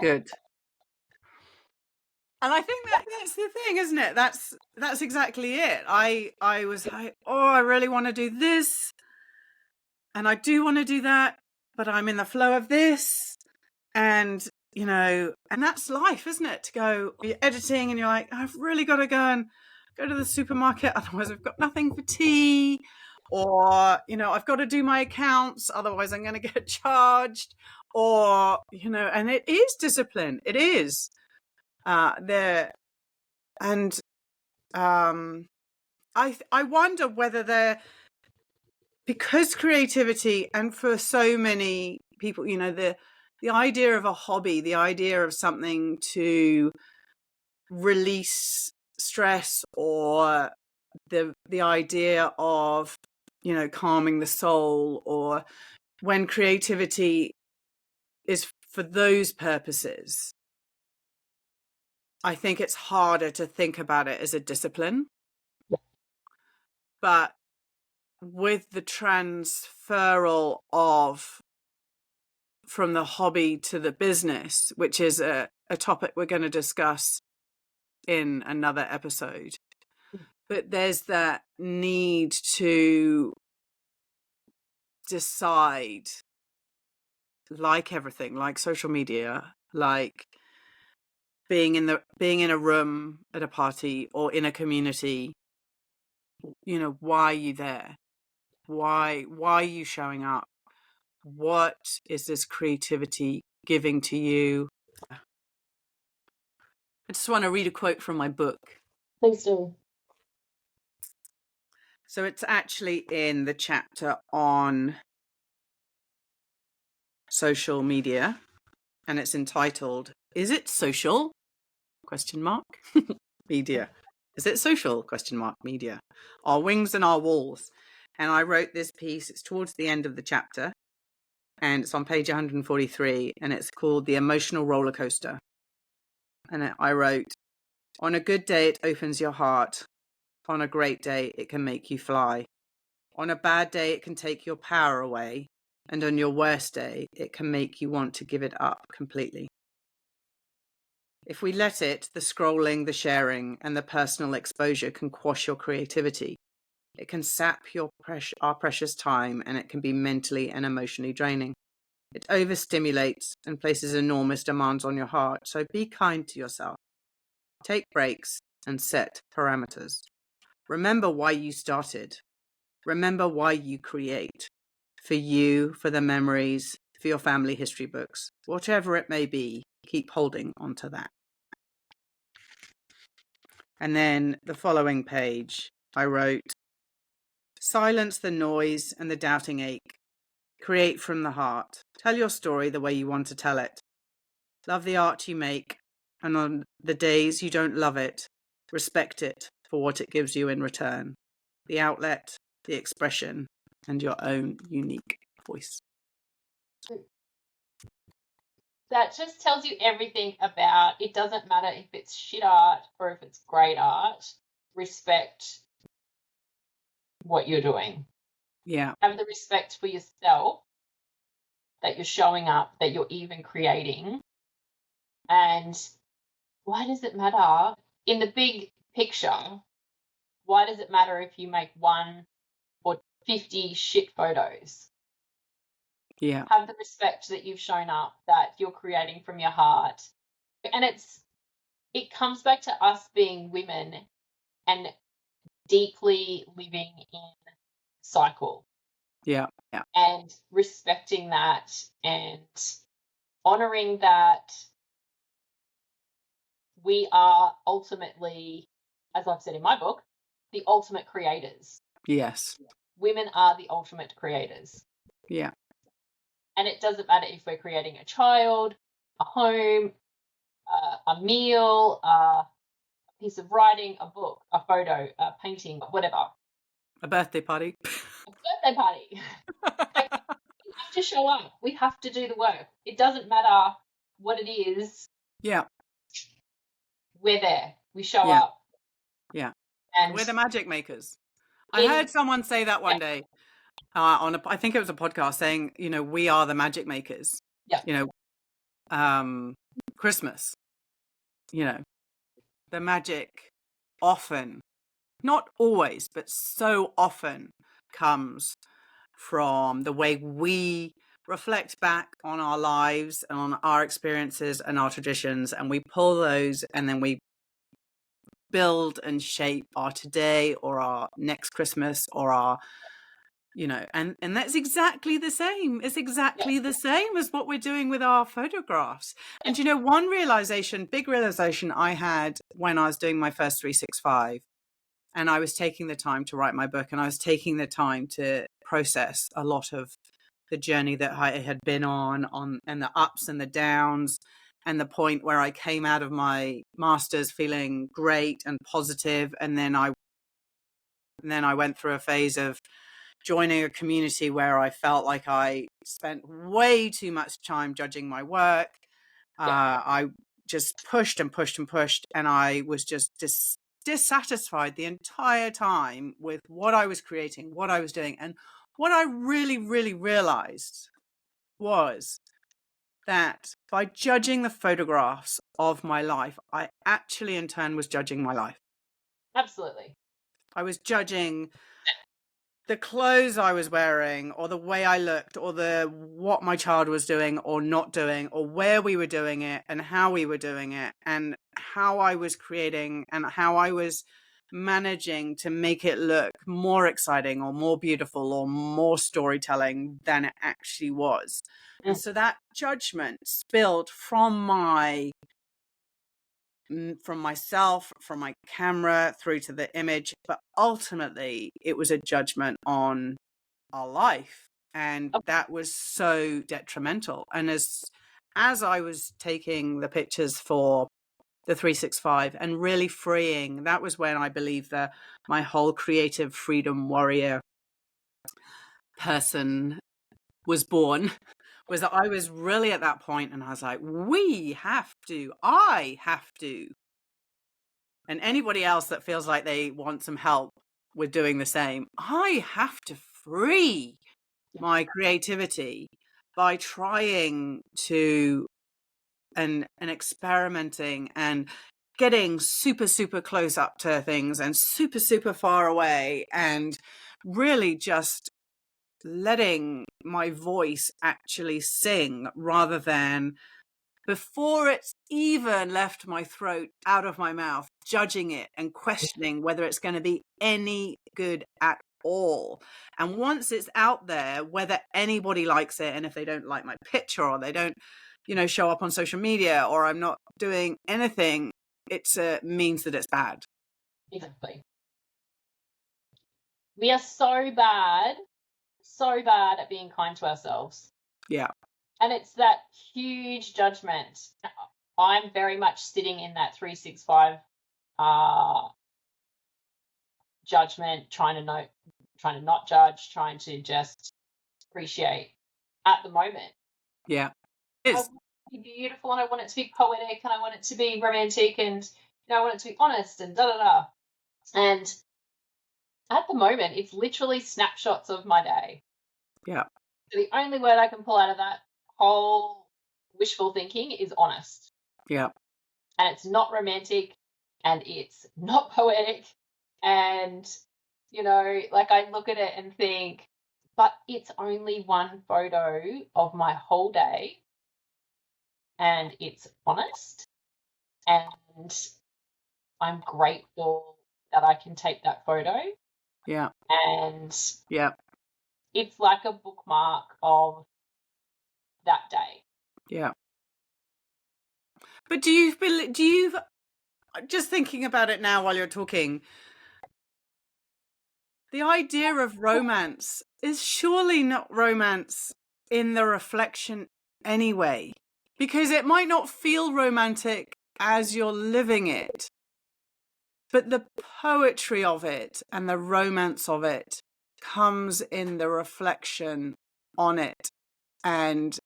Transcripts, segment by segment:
Good. And I think that's the thing, isn't it? That's exactly it. I was like, oh, I really want to do this, and I do want to do that, but I'm in the flow of this, and and that's life, isn't it? To go, you're editing, and you're like, I've really got to go to the supermarket, otherwise I've got nothing for tea, or I've got to do my accounts, otherwise I'm going to get charged, or and it is discipline. It is. There and I wonder whether because creativity, and for so many people, the idea of a hobby, the idea of something to release stress, or the idea of calming the soul, or when creativity is for those purposes, I think it's harder to think about it as a discipline. But with the transferal from the hobby to the business, which is a topic we're going to discuss in another episode, but there's that need to decide, like everything, like social media, like being in a room at a party or in a community, why are you there? Why are you showing up? What is this creativity giving to you? I just want to read a quote from my book. Please do. So it's actually in the chapter on social media, and it's entitled, "Is it social? ? Media. Is it social? ? Media. Our wings and our walls." And I wrote this piece. It's towards the end of the chapter, and it's on page 143, and it's called "The Emotional Roller Coaster." And I wrote, "On a good day, it opens your heart. On a great day, it can make you fly. On a bad day, it can take your power away. And on your worst day, it can make you want to give it up completely. If we let it, the scrolling, the sharing, and the personal exposure can quash your creativity. It can sap our precious time, and it can be mentally and emotionally draining. It overstimulates and places enormous demands on your heart, so be kind to yourself. Take breaks and set parameters. Remember why you started. Remember why you create. For you, for the memories, for your family history books. Whatever it may be, keep holding onto that." And then the following page, I wrote, "Silence the noise and the doubting ache. Create from the heart. Tell your story the way you want to tell it. Love the art you make, and on the days you don't love it, respect it for what it gives you in return. The outlet, the expression, and your own unique voice." That just tells you everything about, it doesn't matter if it's shit art or if it's great art. Respect what you're doing. Yeah. Have the respect for yourself, that you're showing up, that you're even creating. And why does it matter? In the big picture, why does it matter if you make 1 or 50 shit photos? Yeah. Have the respect that you've shown up, that you're creating from your heart. And it comes back to us being women and deeply living in cycle. Yeah. Yeah. And respecting that and honoring that we are ultimately, as I've said in my book, the ultimate creators. Yes. Women are the ultimate creators. Yeah. And it doesn't matter if we're creating a child, a home, a meal, a piece of writing, a book, a photo, a painting, whatever. A birthday party. A birthday party. We have to show up. We have to do the work. It doesn't matter what it is. Yeah. We're there. We show Yeah. up. Yeah. And we're the magic makers. I heard someone say that one day I think it was a podcast, saying, we are the magic makers. Yeah. Christmas. You know, the magic often, not always, but so often comes from the way we reflect back on our lives and on our experiences and our traditions, and we pull those and then we build and shape our today or our next Christmas or our, you know, and that's exactly the same. It's exactly the same as what we're doing with our photographs. And, you know, one big realization I had when I was doing my first 365, and I was taking the time to write my book, and I was taking the time to process a lot of the journey that I had been on and the ups and the downs, and the point where I came out of my master's feeling great and positive, and then I went through a phase of joining a community where I felt like I spent way too much time judging my work. I just pushed and pushed and pushed, and I was just dissatisfied the entire time with what I was creating, what I was doing. And what I really, really realized was that by judging the photographs of my life, I actually in turn was judging my life. Absolutely. I was judging the clothes I was wearing, or the way I looked, or what my child was doing or not doing, or where we were doing it and how we were doing it, and how I was creating and how I was managing to make it look more exciting or more beautiful or more storytelling than it actually was. And so that judgment spilled from myself, from my camera through to the image, but ultimately it was a judgment on our life, and that was so detrimental. And as I was taking the pictures for the 365 and really freeing, that was when I believe that my whole creative freedom warrior person was born. Was that I was really at that point, and I was like, I have to, and anybody else that feels like they want some help with doing the same, I have to free my creativity by trying to and experimenting and getting super, super close up to things and super, super far away, and really just letting my voice actually sing rather than, before it's even left my throat, out of my mouth, judging it and questioning whether it's going to be any good at all. And once it's out there, whether anybody likes it, and if they don't like my picture, or they don't, you know, show up on social media, or I'm not doing anything, it's means that it's bad. Exactly. We are so bad at being kind to ourselves. Yeah. And it's that huge judgment. I'm very much sitting in that 365 judgment, trying to not judge, trying to just appreciate at the moment. Yeah. I want it to be beautiful, and I want it to be poetic, and I want it to be romantic, and I want it to be honest, and da-da-da. And at the moment, it's literally snapshots of my day. Yeah. So the only word I can pull out of that whole wishful thinking is honest. Yeah. And it's not romantic, and it's not poetic, and like I look at it and think, but it's only one photo of my whole day, and it's honest, and I'm grateful that I can take that photo. Yeah. And yeah, it's like a bookmark of that day. Yeah. But do you, just thinking about it now while you're talking, the idea of romance is surely not romance in the reflection anyway, because it might not feel romantic as you're living it, but the poetry of it and the romance of it comes in the reflection on it. And,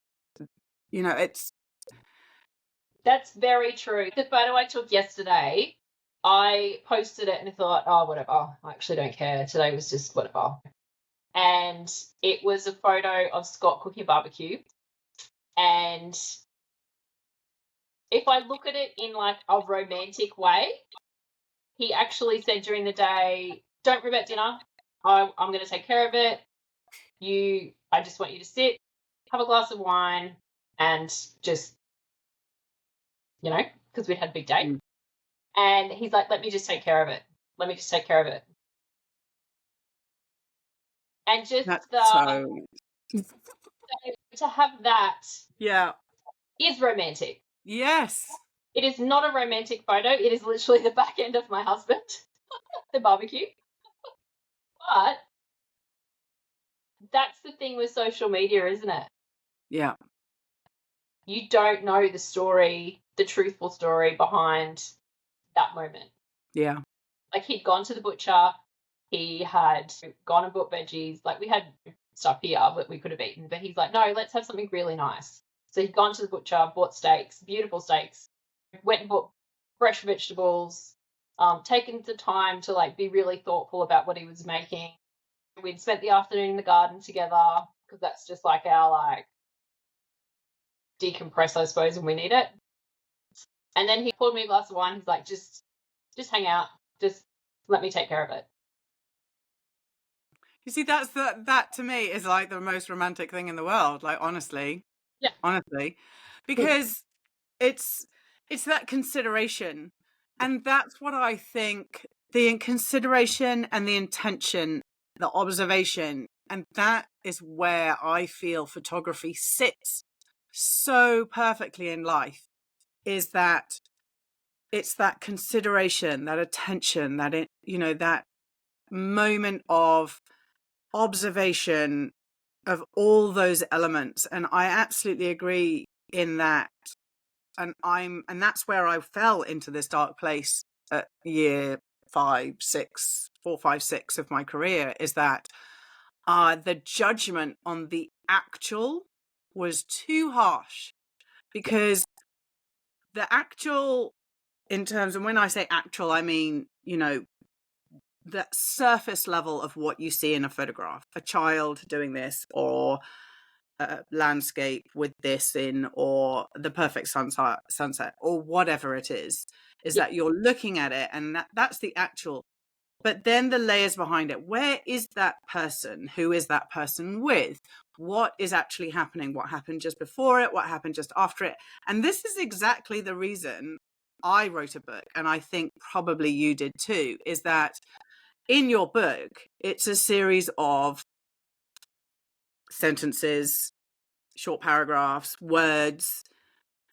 That's very true. The photo I took yesterday, I posted it and I thought, oh, whatever. I actually don't care. Today was just whatever. And it was a photo of Scott cooking barbecue. And if I look at it in like a romantic way, he actually said during the day, don't worry about dinner. I'm going to take care of it. I just want you to sit, have a glass of wine, and just, because we'd had a big date. Mm. And he's like, let me just take care of it. Let me just take care of it. And just That's to have that yeah. is romantic. Yes. It is not a romantic photo. It is literally the back end of my husband, the barbecue. But that's the thing with social media, isn't it? Yeah. You don't know the story, the truthful story behind that moment. Yeah. Like, he'd gone to the butcher, he had gone and bought veggies. Like, we had stuff here that we could have eaten, but he's like, no, let's have something really nice. So he'd gone to the butcher, bought steaks, beautiful steaks, went and bought fresh vegetables, taken the time to like be really thoughtful about what he was making. We'd spent the afternoon in the garden together because that's just like our like decompress, I suppose, when we need it. And then he poured me a glass of wine. He's like, just hang out, just let me take care of it. You see, that to me is like the most romantic thing in the world. Like, honestly, because it's that consideration, and that's what I think, the consideration and the intention, the observation, and that is where I feel photography sits so perfectly in life, is that it's that consideration, that attention, that that moment of observation of all those elements. And I absolutely agree in that. And that's where I fell into this dark place at year 4, 5, 6 of my career, is that the judgment on the actual was too harsh, because the actual, in terms, and when I say actual, I mean, the surface level of what you see in a photograph, a child doing this, or a landscape with this in, or the perfect sunset, or whatever it is that you're looking at it, and that's the actual. But then the layers behind it, where is that person? Who is that person with? What is actually happening? What happened just before it? What happened just after it? And this is exactly the reason I wrote a book, and I think probably you did too, is that in your book, it's a series of sentences, short paragraphs, words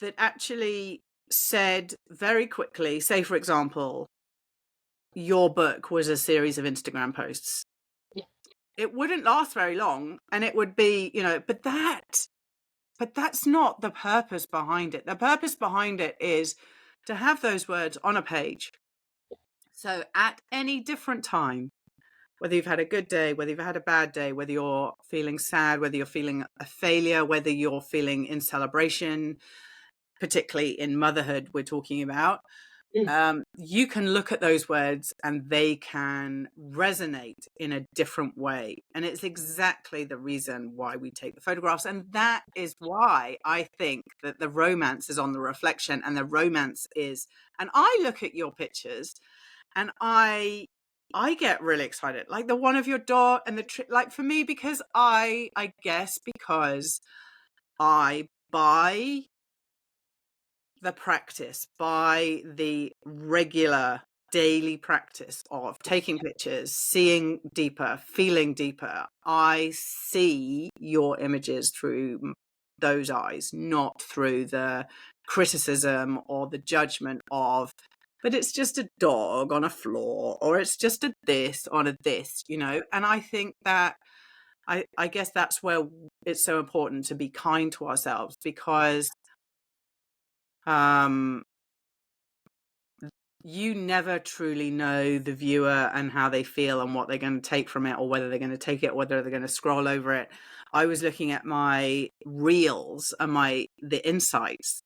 that actually said very quickly, say, for example, your book was a series of Instagram posts. Yeah. It wouldn't last very long, and it would be, but that's not the purpose behind it. The purpose behind it is to have those words on a page. So at any different time, whether you've had a good day, whether you've had a bad day, whether you're feeling sad, whether you're feeling a failure, whether you're feeling in celebration, particularly in motherhood, we're talking about, you can look at those words and they can resonate in a different way. And it's exactly the reason why we take the photographs. And that is why I think that the romance is on the reflection, and the romance is, and I look at your pictures and I get really excited, like the one of your dog and the like, for me, because I guess because I buy the practice, by the regular daily practice of taking pictures, seeing deeper, feeling deeper. I see your images through those eyes, not through the criticism or the judgment of, but it's just a dog on a floor, or it's just a this on a this, and I think that I guess that's where it's so important to be kind to ourselves, because you never truly know the viewer and how they feel and what they're going to take from it, or whether they're going to take it, whether they're going to scroll over it. I was looking at my reels and the insights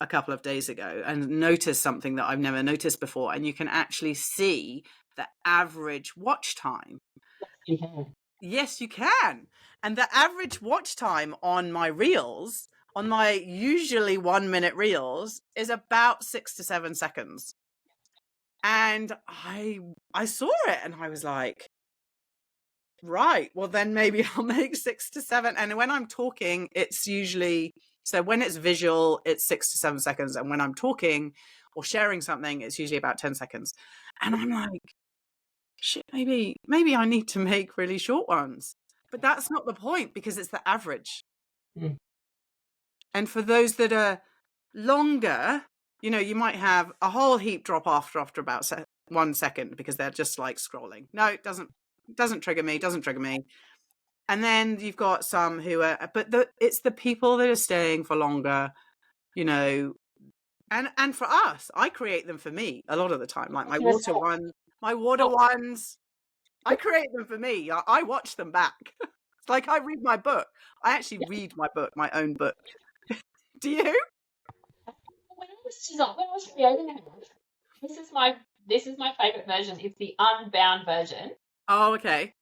a couple of days ago and noticed something that I've never noticed before. And you can actually see the average watch time. Yes, you can. And the average watch time on my reels on my usually 1 minute reels is about 6 to 7 seconds. And I saw it and I was like, right, well then maybe I'll make 6 to 7. And when I'm talking, it's usually, so when it's visual, it's 6 to 7 seconds. And when I'm talking or sharing something, it's usually about 10 seconds. And I'm like, shit, maybe I need to make really short ones. But that's not the point, because it's the average. Mm. And for those that are longer, you know, you might have a whole heap drop off after about 1 second because they're just like scrolling. No, it doesn't trigger me, And then you've got some who are, but it's the people that are staying for longer, you know. And for us, I create them for me a lot of the time, like my water ones, I create them for me. I watch them back. It's like I read my book. I actually read my book, my own book. Do you? When I was creating it, this is my favorite version. It's the unbound version, Oh, okay.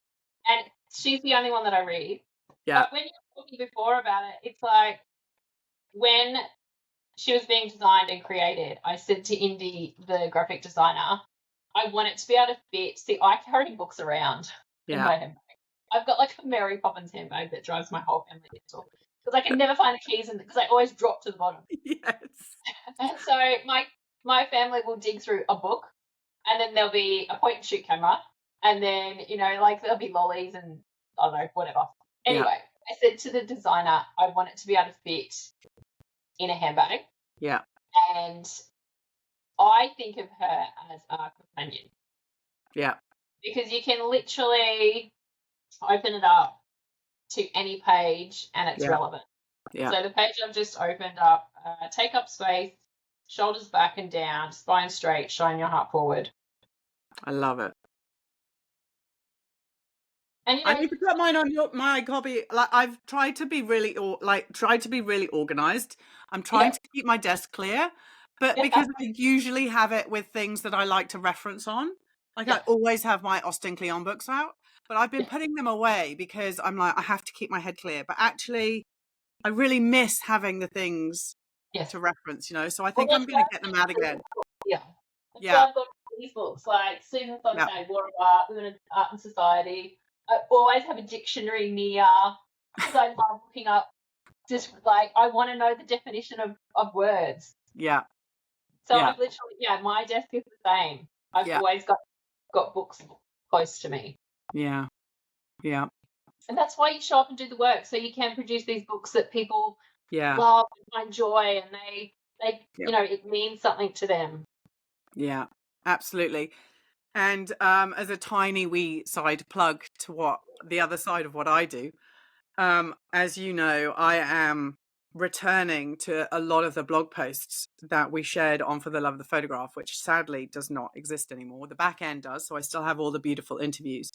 and she's the only one that I read. Yeah. But when you were talking before about it, it's like when she was being designed and created, I said to Indy, the graphic designer, I want it to be able to fit. See, I carry books around in my handbag. I've got like a Mary Poppins handbag that drives my whole family mental because I can never find the keys because I always drop to the bottom. Yes. And so my family will dig through a book, and then there'll be a point and shoot camera, and then, you know, like there'll be lollies and I don't know, whatever. Anyway, I said to the designer, I want it to be able to fit in a handbag. Yeah. And I think of her as a companion. Yeah. Because you can literally open it up to any page and it's relevant. Yeah. So the page I've just opened up, take up space, shoulders back and down, spine straight, shine your heart forward. I love it. And you know, I need to put mine on my copy. Like, I've tried to be really organized. I'm trying to keep my desk clear, but because I usually have it with things that I like to reference on. Like I always have my Austen Kleon books out, but I've been putting them away because I'm like, I have to keep my head clear. But actually, I really miss having the things to reference, you know. So I think I'm going to get them out again. Yeah. So I've got these books like Susan Sontag, War of Art, Women, Art and Society. I always have a dictionary near because I love looking up. Just like I want to know the definition of words. Yeah. So I've literally, my desk is the same. I've always got books close to me. Yeah. Yeah. And that's why you show up and do the work, so you can produce these books that people love and find joy, and they you know, it means something to them. Yeah, absolutely. And as a tiny wee side plug to what the other side of what I do, as you know, I am returning to a lot of the blog posts that we shared on For the Love of the Photograph, which sadly does not exist anymore. The back end does, so I still have all the beautiful interviews.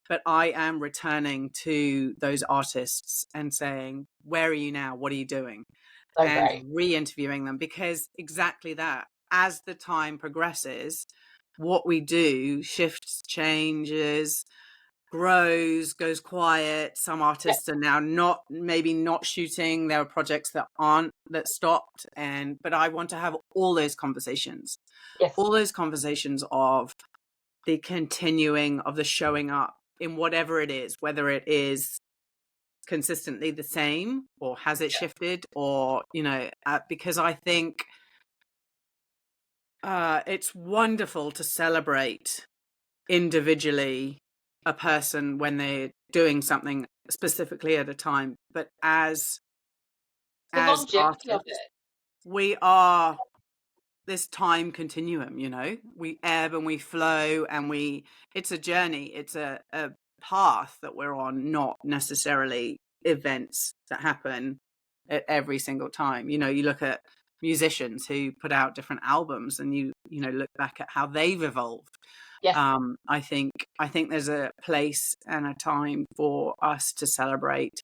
But I am returning to those artists and saying, where are you now? What are you doing? And re-interviewing them, because exactly that, as the time progresses, what we do shifts, changes, grows, goes quiet. Some artists are now maybe not shooting. There are projects that stopped, but I want to have all those conversations, all those conversations of the continuing of the showing up in whatever it is, whether it is consistently the same or has it shifted, or, you know, because I think it's wonderful to celebrate individually a person when they're doing something specifically at a time, but as artists, we are this time continuum, you know, we ebb and we flow, and it's a journey, it's a path that we're on, not necessarily events that happen at every single time. You know, you look at musicians who put out different albums, and you know, look back at how they've evolved. I think there's a place and a time for us to celebrate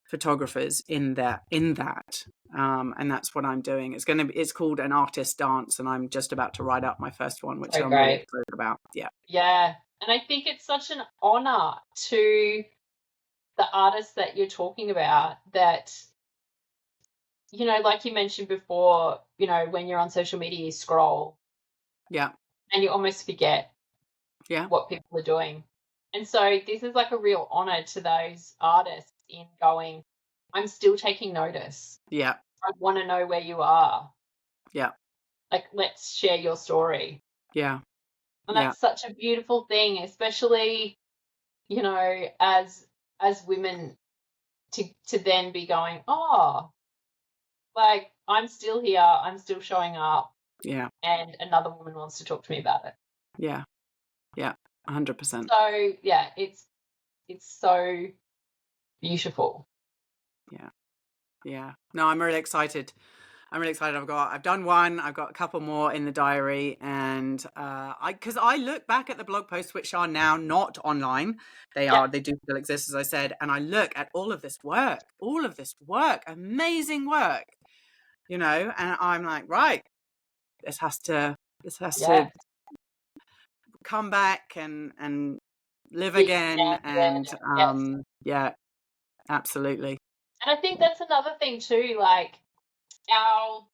photographers in that, and that's what I'm doing. It's called An Artist Dance, and I'm just about to write up my first one, which I'm really excited about. And I think it's such an honor to the artists that you're talking about, that you know, like you mentioned before, you know, when you're on social media, you scroll Yeah. and you almost forget Yeah. what people are doing. And so this is like a real honor to those artists in going, I'm still taking notice. Yeah. I want to know where you are. Yeah. Like, let's share your story. Yeah. And Yeah. that's such a beautiful thing, especially, you know, as women to then be going, oh, like I'm still here, I'm still showing up, Yeah. and another woman wants to talk to me about it. Yeah. Yeah. 100%. So yeah, it's so beautiful. Yeah. Yeah. No, I'm really excited. I've done one. I've got a couple more in the diary, and because I look back at the blog posts, which are now not online. They do still exist, as I said, and I look at all of this work, amazing work, you know, and I'm like, right, this has to come back and live Be again, and yes. yeah, absolutely. And I think that's another thing too, like our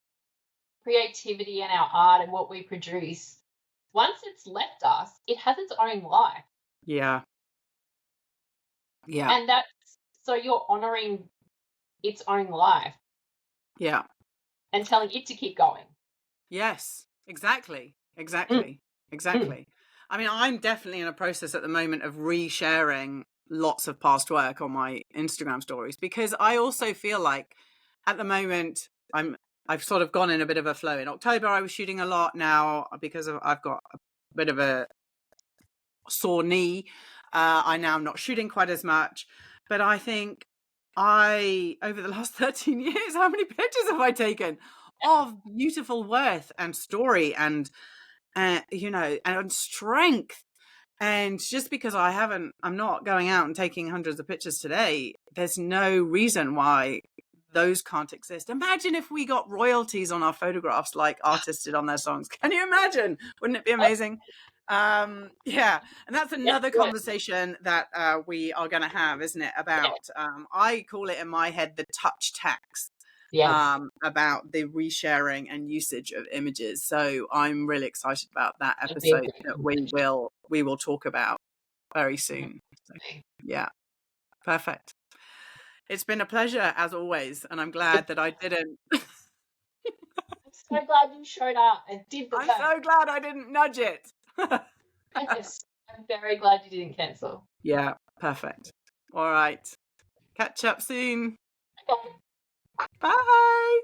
creativity and our art and what we produce, once it's left us, it has its own life. Yeah. Yeah. And that's so you're honoring its own life Yeah. and telling it to keep going. Yes, exactly. Mm. I mean, I'm definitely in a process at the moment of resharing lots of past work on my Instagram stories, because I also feel like at the moment I've sort of gone in a bit of a flow. In October I was shooting a lot. Now, because I've got a bit of a sore knee, I now am not shooting quite as much. But I think over the last 13 years, how many pictures have I taken of beautiful worth and story and you know, and strength? And just because I'm not going out and taking hundreds of pictures today, there's no reason why those can't exist. Imagine if we got royalties on our photographs like artists did on their songs. Can you imagine? Wouldn't it be amazing? Yeah, and that's another conversation that we are going to have, isn't it? About I call it in my head the touch tax. Yes. About the resharing and usage of images. So I'm really excited about that episode that we will talk about very soon. So, yeah, perfect. It's been a pleasure as always, and I'm glad that I didn't. I'm so glad you showed up and did the I'm thing. so glad I didn't nudge it. Yes, I'm very glad you didn't cancel. Yeah, perfect. All right. Catch up soon. Okay. Bye.